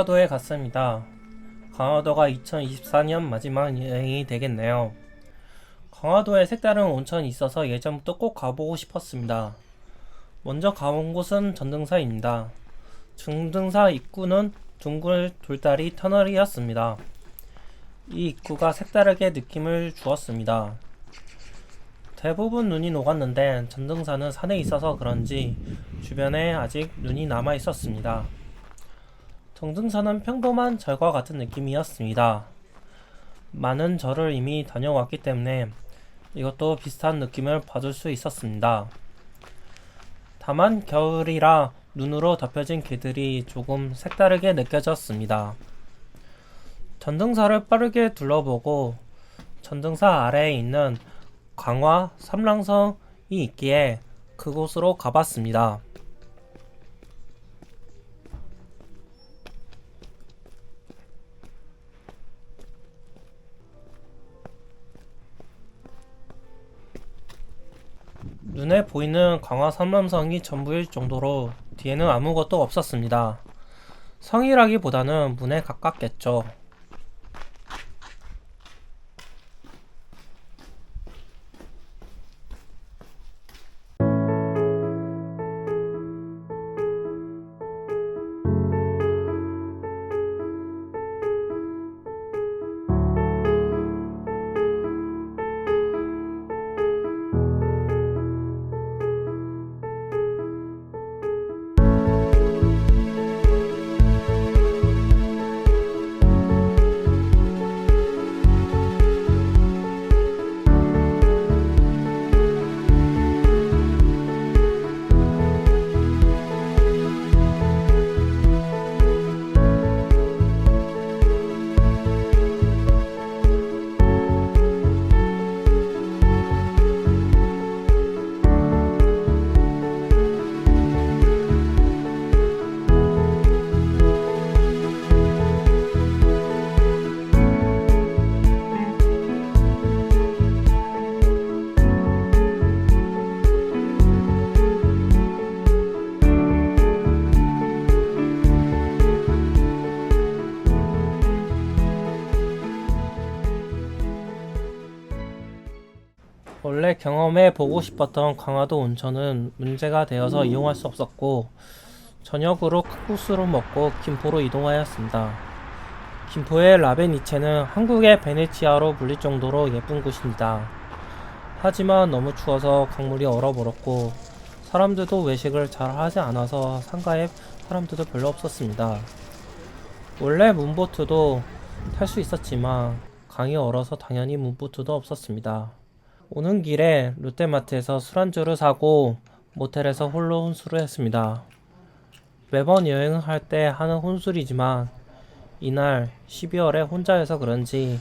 강화도에 갔습니다. 강화도가 2024년 마지막 여행이 되겠네요. 강화도에 색다른 온천이 있어서 예전부터 꼭 가보고 싶었습니다. 먼저 가본 곳은 전등사입니다. 전등사 입구는 둥글 돌다리 터널이었습니다. 이 입구가 색다르게 느낌을 주었습니다. 대부분 눈이 녹았는데 전등사는 산에 있어서 그런지 주변에 아직 눈이 남아 있었습니다. 전등사는 평범한 절과 같은 느낌이었습니다. 많은 절을 이미 다녀왔기 때문에 이것도 비슷한 느낌을 받을 수 있었습니다. 다만 겨울이라 눈으로 덮여진 길들이 조금 색다르게 느껴졌습니다. 전등사를 빠르게 둘러보고 전등사 아래에 있는 강화 삼랑성이 있기에 그곳으로 가봤습니다. 눈에 보이는 강화 삼람성이 전부일 정도로 뒤에는 아무것도 없었습니다. 성이라기보다는 문에 가깝겠죠. 원래 경험해 보고 싶었던 강화도 온천은 문제가 되어서 이용할 수 없었고 저녁으로 칼국수를 먹고 김포로 이동하였습니다. 김포의 라베니체는 한국의 베네치아로 불릴 정도로 예쁜 곳입니다. 하지만 너무 추워서 강물이 얼어버렸고 사람들도 외식을 잘 하지 않아서 상가에 사람들도 별로 없었습니다. 원래 문보트도 탈 수 있었지만 강이 얼어서 당연히 문보트도 없었습니다. 오는 길에 롯데마트에서 술안주를 사고 모텔에서 홀로 혼술을 했습니다. 매번 여행을 할 때 하는 혼술이지만 이날 12월에 혼자여서 그런지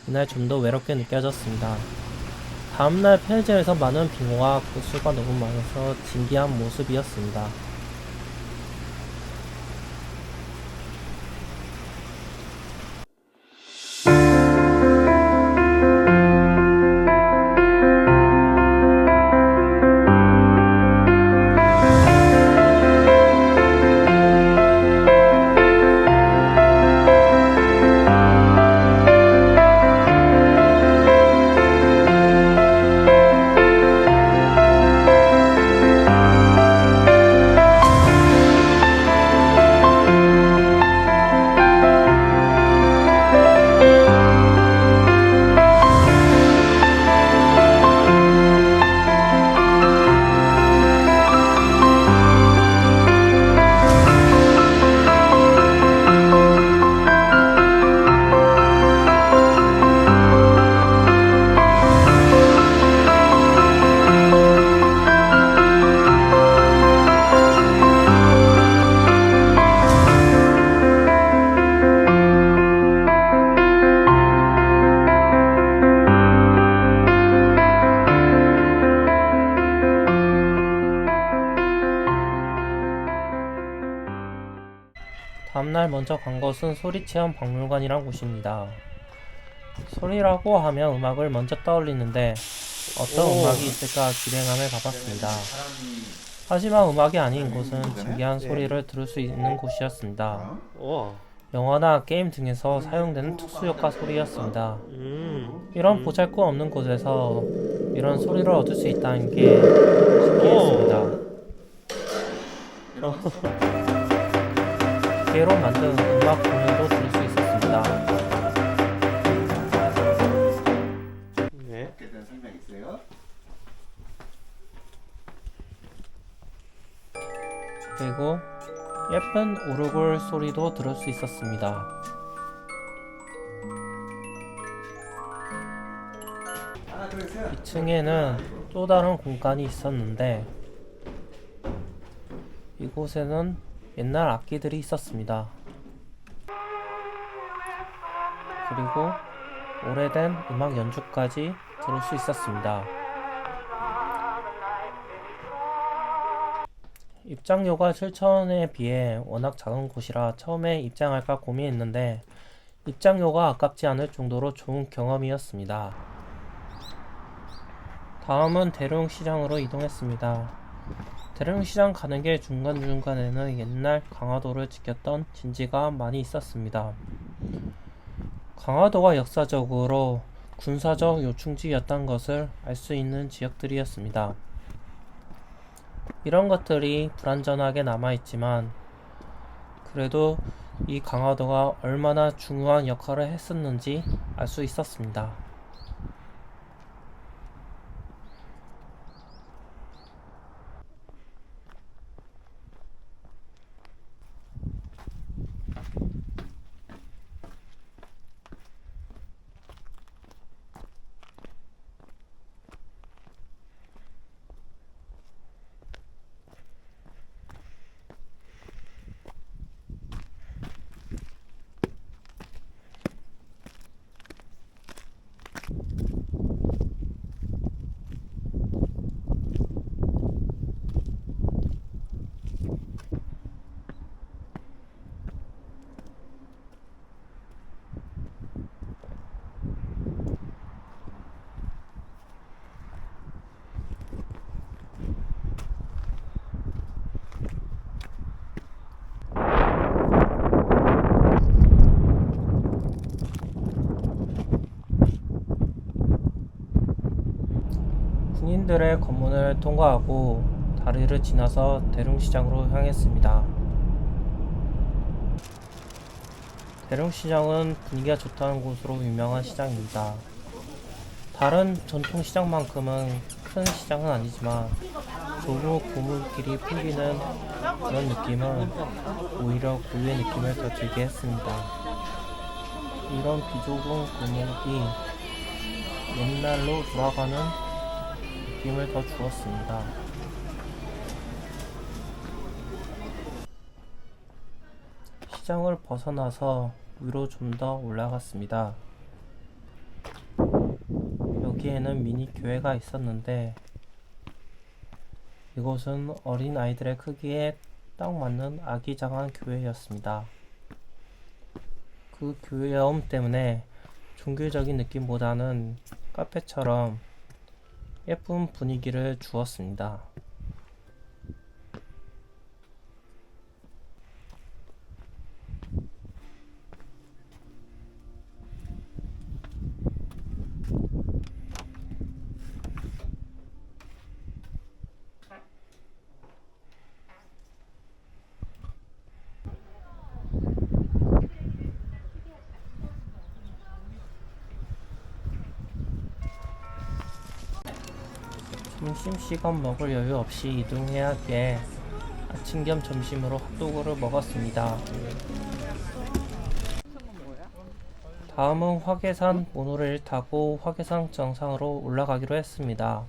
이날 좀 더 외롭게 느껴졌습니다. 다음날 편의점에서 많은 빙호와 국수가 너무 많아서 진기한 모습이었습니다. 다음날 먼저 간 곳은 소리체험 박물관이란 곳입니다. 소리라고 하면 음악을 먼저 떠올리는데 어떤 음악이 있을까 기대감에 가봤습니다. 하지만 음악이 아닌 곳은 신기한 소리를 들을 수 있는 곳이었습니다. 영화나 게임 등에서 사용되는 특수효과 소리였습니다. 음. 이런 보잘것없는 곳에서 이런 소리를 얻을 수 있다는 게 신기했습니다. 기계로 만든 음악 공연도 들을 수 있었습니다. 네. 어떻게 된 설명 있어요? 그리고 예쁜 오르골 소리도 들을 수 있었습니다. 하나 둘 셋. 2층에는 또 다른 공간이 있었는데 이곳에는 옛날 악기들이 있었습니다. 그리고 오래된 음악 연주까지 들을 수 있었습니다. 입장료가 7,000원에 비해 워낙 작은 곳이라 처음에 입장할까 고민했는데 입장료가 아깝지 않을 정도로 좋은 경험이었습니다. 다음은 대룡시장으로 이동했습니다. 대룡시장 가는 길 중간중간에는 옛날 강화도를 지켰던 진지가 많이 있었습니다. 강화도가 역사적으로 군사적 요충지였던 것을 알 수 있는 지역들이었습니다. 이런 것들이 불완전하게 남아있지만 그래도 이 강화도가 얼마나 중요한 역할을 했었는지 알 수 있었습니다. 군인들의 검문을 통과하고 다리를 지나서 대룡시장으로 향했습니다. 대룡시장은 분위기가 좋다는 곳으로 유명한 시장입니다. 다른 전통시장만큼은 큰 시장은 아니지만 조국 고물길이 풍기는 그런 느낌은 오히려 고유의 느낌을 더 들게 했습니다. 이런 비좁은 골목이 옛날로 돌아가는 느낌을 더 주었습니다. 시장을 벗어나서 위로 좀 더 올라갔습니다. 여기에는 미니 교회가 있었는데 이곳은 어린 아이들의 크기에 딱 맞는 아기자기한 교회였습니다. 그 교회음 때문에 종교적인 느낌보다는 카페처럼 예쁜 분위기를 주었습니다. 점심시간 먹을 여유 없이 이동해야 하기에 아침 겸 점심으로 핫도그를 먹었습니다. 다음은 화계산 모노레일 타고 화계산 정상으로 올라가기로 했습니다.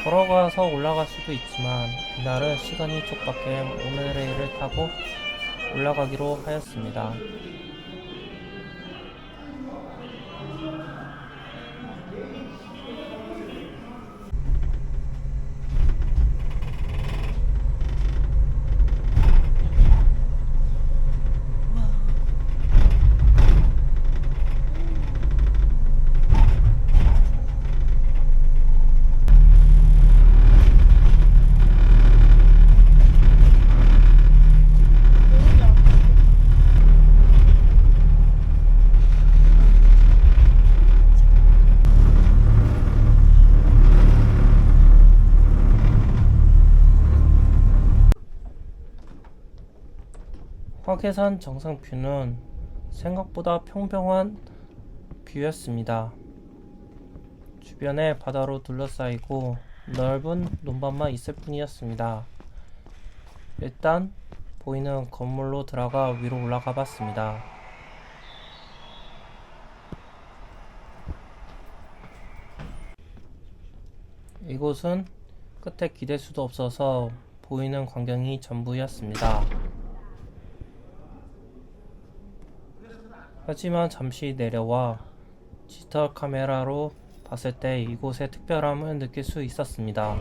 걸어가서 올라갈 수도 있지만 이날은 시간이 촉박해 모노레일을 타고 올라가기로 하였습니다. 화계산 정상 뷰는 생각보다 평평한 뷰였습니다. 주변에 바다로 둘러싸이고 넓은 논밭만 있을 뿐이었습니다. 일단 보이는 건물로 들어가 위로 올라가 봤습니다. 이곳은 끝에 기댈 수도 없어서 보이는 광경이 전부였습니다. 하지만 잠시 내려와 디지털 카메라로 봤을 때 이곳의 특별함을 느낄 수 있었습니다.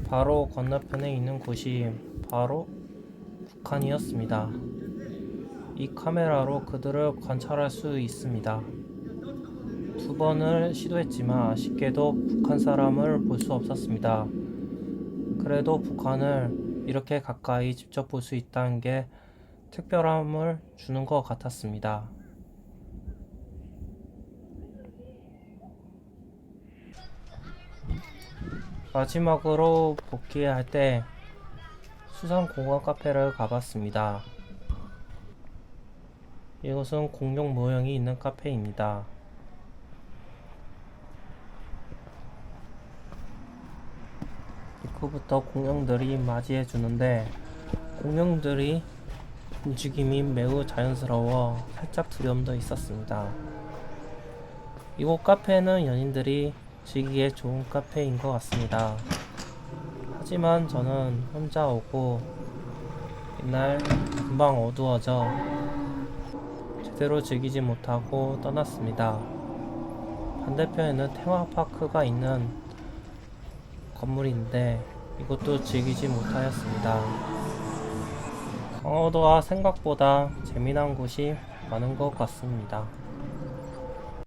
바로 건너편에 있는 곳이 바로 북한이었습니다. 이 카메라로 그들을 관찰할 수 있습니다. 2번을 시도했지만 아쉽게도 북한 사람을 볼 수 없었습니다. 그래도 북한을 이렇게 가까이 직접 볼 수 있다는 게 특별함을 주는 것 같았습니다. 마지막으로 복귀할 때 수상공원 카페를 가봤습니다. 이곳은 공룡 모형이 있는 카페입니다. 입구부터 공룡들이 맞이해 주는데 공룡들이 움직임이 매우 자연스러워 살짝 두려움도 있었습니다. 이곳 카페는 연인들이 즐기기에 좋은 카페인 것 같습니다. 하지만 저는 혼자 오고 이날 금방 어두워져 제대로 즐기지 못하고 떠났습니다. 반대편에는 테마파크가 있는 건물인데 이것도 즐기지 못하였습니다. 강화도가 생각보다 재미난 곳이 많은 것 같습니다.